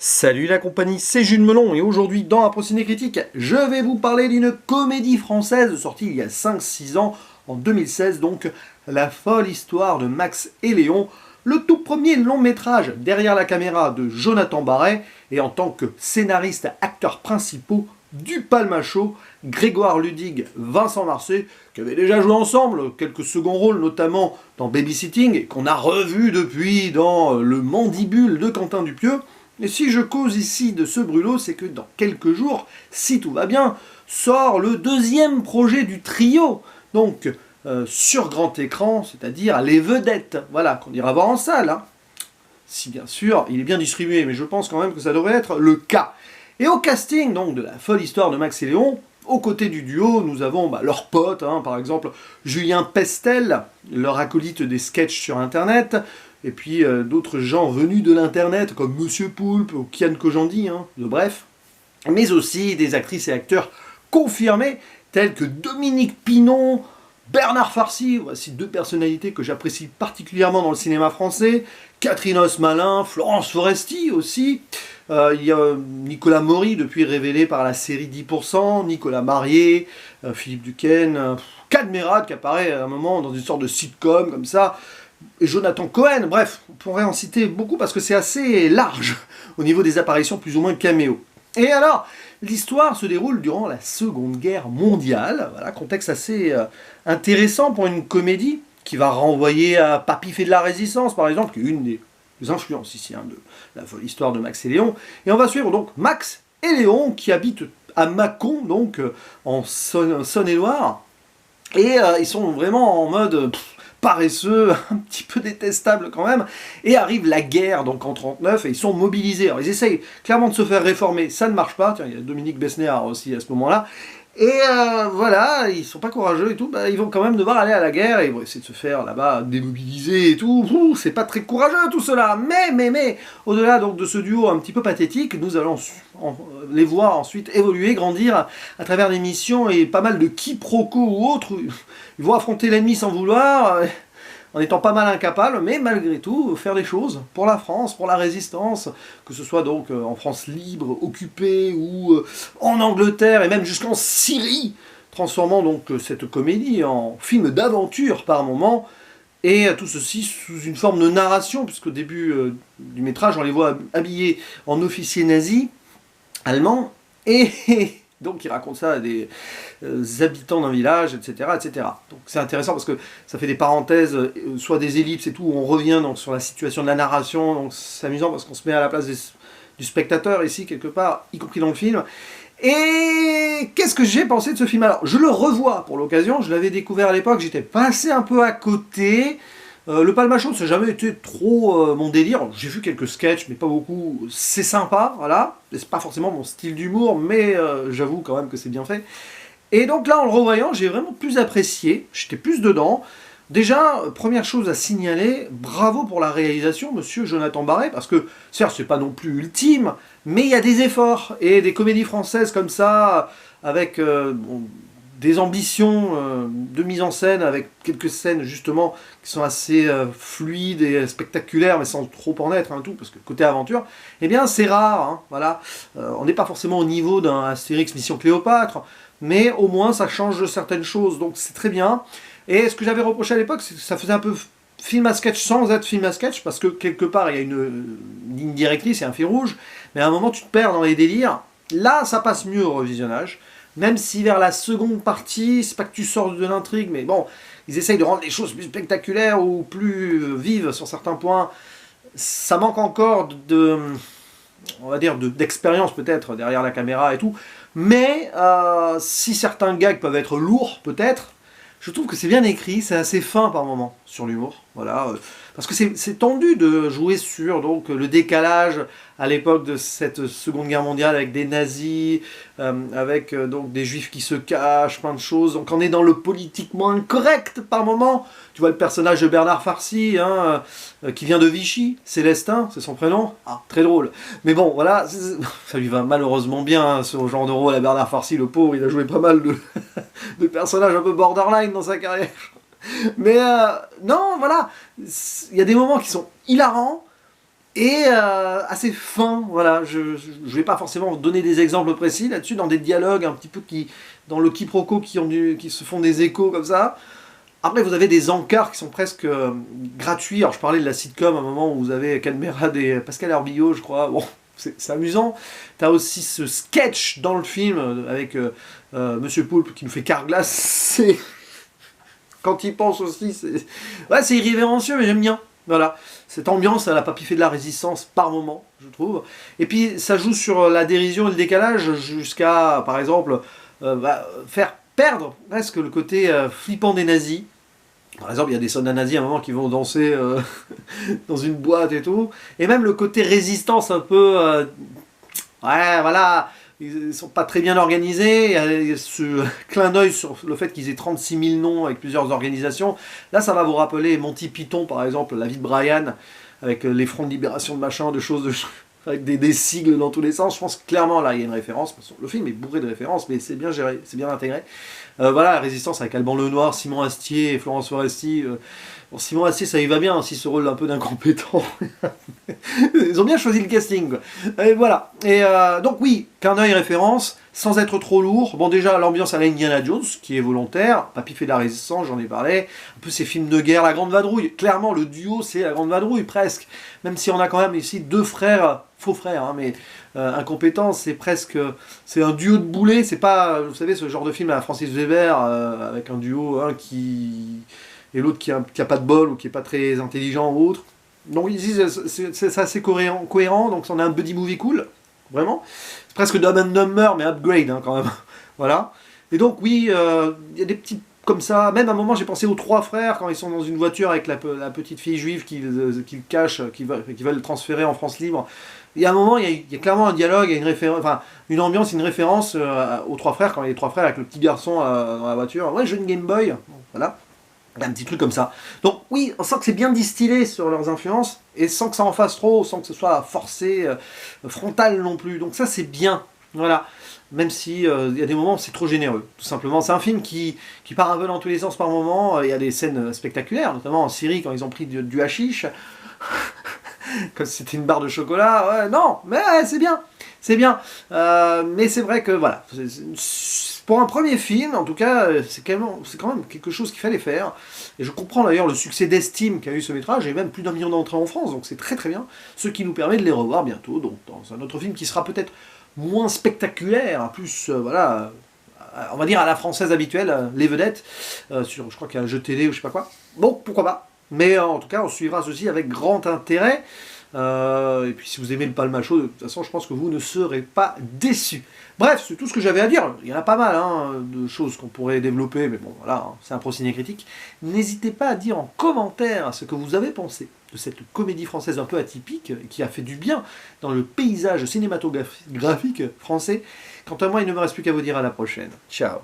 Salut la compagnie, c'est Jules Melon et aujourd'hui dans un Ciné Critique, je vais vous parler d'une comédie française sortie il y a 5-6 ans, en 2016 donc, La folle histoire de Max et Léon, le tout premier long métrage derrière la caméra de Jonathan Barré et en tant que scénariste et acteurs principaux du Palmachot, Grégoire Ludig, Vincent Marseille, qui avaient déjà joué ensemble, quelques seconds rôles notamment dans Babysitting et qu'on a revu depuis dans Le Mandibule de Quentin Dupieux. Et si je cause ici de ce brûlot, c'est que dans quelques jours, si tout va bien, sort le deuxième projet du trio, donc sur grand écran, c'est-à-dire les vedettes, voilà, qu'on ira voir en salle. Hein. Si bien sûr, il est bien distribué, mais je pense quand même que ça devrait être le cas. Et au casting donc de La folle histoire de Max et Léon, aux côtés du duo, nous avons leurs potes, hein, par exemple Julien Pestel, leur acolyte des sketchs sur Internet, et puis d'autres gens venus de l'internet comme Monsieur Poulpe ou Kian Kojandi, hein, bref, mais aussi des actrices et acteurs confirmés tels que Dominique Pinon, Bernard Farcy, voici deux personnalités que j'apprécie particulièrement dans le cinéma français, Catherine Osmalin, Florence Foresti aussi, il y a Nicolas Maury, depuis révélé par la série 10%, Nicolas Marié, Philippe Duquesne, Cadmerade qui apparaît à un moment dans une sorte de sitcom comme ça, et Jonathan Cohen, bref, on pourrait en citer beaucoup parce que c'est assez large au niveau des apparitions plus ou moins caméo. Et alors, l'histoire se déroule durant la Seconde Guerre mondiale, voilà, contexte assez intéressant pour une comédie qui va renvoyer à Papy fait de la résistance, par exemple, qui est une des influences ici hein, de La folle histoire de Max et Léon. Et on va suivre donc Max et Léon qui habitent à Mâcon, donc en Saône-et-Loire, et ils sont vraiment en mode paresseux, un petit peu détestable quand même, et arrive la guerre donc en 39 et ils sont mobilisés. Alors ils essayent clairement de se faire réformer, ça ne marche pas, tiens, il y a Dominique Besnéard aussi à ce moment-là, et voilà, ils sont pas courageux et tout, ils vont quand même devoir aller à la guerre, et ils vont essayer de se faire là-bas démobiliser et tout, c'est pas très courageux tout cela, mais, au-delà donc de ce duo un petit peu pathétique, nous allons les voir ensuite évoluer, grandir à travers des missions et pas mal de quiproquos ou autres. Ils vont affronter l'ennemi sans vouloir, en étant pas mal incapables, mais malgré tout, faire des choses pour la France, pour la résistance, que ce soit donc en France libre, occupée, ou en Angleterre, et même jusqu'en Syrie, transformant donc cette comédie en film d'aventure par moment, et tout ceci sous une forme de narration, puisqu'au début du métrage, on les voit habillés en officiers nazis, allemands, et donc il raconte ça à des habitants d'un village, etc., etc. Donc c'est intéressant parce que ça fait des parenthèses, soit des ellipses et tout, où on revient donc, sur la situation de la narration, donc c'est amusant parce qu'on se met à la place du spectateur ici, quelque part, y compris dans le film. Et qu'est-ce que j'ai pensé de ce film? Alors, je le revois pour l'occasion, je l'avais découvert à l'époque, j'étais passé un peu à côté. Le Palmachot, ça n'a jamais été trop mon délire. J'ai vu quelques sketchs, mais pas beaucoup. C'est sympa, voilà. C'est pas forcément mon style d'humour, mais j'avoue quand même que c'est bien fait. Et donc là, en le revoyant, j'ai vraiment plus apprécié. J'étais plus dedans. Déjà, première chose à signaler, bravo pour la réalisation, monsieur Jonathan Barré, parce que, certes, c'est pas non plus ultime, mais il y a des efforts. Et des comédies françaises comme ça, avec des ambitions de mise en scène, avec quelques scènes justement qui sont assez fluides et spectaculaires, mais sans trop en être, hein, tout, parce que côté aventure, eh bien c'est rare, hein, voilà. On n'est pas forcément au niveau d'un Astérix Mission Cléopâtre, mais au moins ça change certaines choses, donc c'est très bien. Et ce que j'avais reproché à l'époque, c'est que ça faisait un peu film à sketch sans être film à sketch, parce que quelque part il y a une ligne directrice et un fil rouge, mais à un moment tu te perds dans les délires. Là ça passe mieux au revisionnage. Même si vers la seconde partie, c'est pas que tu sors de l'intrigue, mais bon, ils essayent de rendre les choses plus spectaculaires ou plus vives sur certains points. Ça manque encore on va dire, d'expérience peut-être derrière la caméra et tout. Mais si certains gags peuvent être lourds, peut-être, je trouve que c'est bien écrit, c'est assez fin par moment sur l'humour. Voilà, parce que c'est tendu de jouer sur donc, le décalage à l'époque de cette Seconde Guerre mondiale avec des nazis, avec donc des juifs qui se cachent, plein de choses. Donc on est dans le politiquement incorrect par moment. Tu vois le personnage de Bernard Farcy, hein, qui vient de Vichy, Célestin, c'est son prénom. Ah, très drôle. Mais bon, voilà, ça lui va malheureusement bien, hein, ce genre de rôle à Bernard Farcy, le pauvre, il a joué pas mal de personnages un peu borderline dans sa carrière. Mais non, voilà, il y a des moments qui sont hilarants, et assez fin, voilà. Je ne vais pas forcément donner des exemples précis là-dessus, dans des dialogues un petit peu dans le quiproquo qui se font des échos comme ça. Après, vous avez des encarts qui sont presque gratuits. Alors, je parlais de la sitcom à un moment où vous avez Cadmerade et Pascal Herbillot, je crois. Bon, c'est amusant. T'as aussi ce sketch dans le film avec Monsieur Poulpe qui nous fait Carglass. C'est... Quand il pense aussi, c'est irrévérencieux, mais j'aime bien. Voilà, cette ambiance, elle n'a pas piffé de la résistance par moment, je trouve. Et puis, ça joue sur la dérision et le décalage jusqu'à, par exemple, faire perdre presque le côté flippant des nazis. Par exemple, il y a des soldats nazis à un moment qui vont danser dans une boîte et tout. Et même le côté résistance un peu... ouais, voilà, ils sont pas très bien organisés. Il y a ce clin d'œil sur le fait qu'ils aient 36 000 noms avec plusieurs organisations. Là, ça va vous rappeler Monty Python, par exemple, La vie de Brian, avec les fronts de libération de machin, de choses... avec des sigles dans tous les sens. Je pense que clairement, là, il y a une référence. Le film est bourré de références, mais c'est bien géré, c'est bien intégré. Voilà, la résistance avec Alban Lenoir, Simon Astier et Florence Foresti. Bon, Simon Astier, ça y va bien, aussi ce rôle un peu d'incompétent. Ils ont bien choisi le casting, quoi. Et voilà. Et donc oui, qu'un œil référence, sans être trop lourd. Bon, déjà, l'ambiance à la Indiana Jones, qui est volontaire. Papy fait de la résistance, j'en ai parlé. Un peu ces films de guerre, La Grande Vadrouille. Clairement, le duo, c'est La Grande Vadrouille, presque. Même si on a quand même ici deux frères, faux frères, hein, mais incompétents, c'est presque... C'est un duo de boulets, c'est pas, vous savez, ce genre de film à Francis Weber, avec un duo, un qui... et l'autre qui a pas de bol, ou qui est pas très intelligent ou autre. Donc ici, c'est assez cohérent, donc on a un buddy movie cool, vraiment. C'est presque Dumb and Dumber, mais upgrade, hein, quand même. Voilà. Et donc oui, il y a des petites comme ça. Même à un moment, j'ai pensé aux trois frères, quand ils sont dans une voiture avec la petite fille juive qu'ils cachent, qui veulent le transférer en France libre. Il y a un moment, il y a clairement un dialogue, il y a une référence, enfin, une ambiance, une référence aux trois frères, quand il y a les trois frères avec le petit garçon dans la voiture. Ouais, jeune Game Boy, voilà. Il y a un petit truc comme ça. Donc oui, on sent que c'est bien distillé sur leurs influences, et sans que ça en fasse trop, sans que ce soit forcé, frontal non plus. Donc ça, c'est bien. Voilà. Même si il y a des moments où c'est trop généreux, tout simplement. C'est un film qui part un peu dans tous les sens par moments. Il y a des scènes spectaculaires, notamment en Syrie, quand ils ont pris du hashish. Comme si c'était une barre de chocolat. Ouais, non, mais ouais, c'est bien. C'est bien. Mais c'est vrai que, voilà. Pour un premier film, en tout cas, c'est quand même quelque chose qu'il fallait faire. Et je comprends d'ailleurs le succès d'estime qu'a eu ce métrage, et même plus d'1 million d'entrées en France, donc c'est très très bien. Ce qui nous permet de les revoir bientôt, donc dans un autre film qui sera peut-être moins spectaculaire, plus, voilà, on va dire à la française habituelle, les vedettes, je crois qu'il y a un jeu télé ou je sais pas quoi. Bon, pourquoi pas. Mais en tout cas, on suivra ceci avec grand intérêt. Et puis si vous aimez le Palmacho, de toute façon, je pense que vous ne serez pas déçus. Bref, c'est tout ce que j'avais à dire. Il y en a pas mal hein, de choses qu'on pourrait développer, mais bon, voilà, hein, c'est un Procine critique. N'hésitez pas à dire en commentaire ce que vous avez pensé de cette comédie française un peu atypique, qui a fait du bien dans le paysage cinématographique français. Quant à moi, il ne me reste plus qu'à vous dire à la prochaine. Ciao.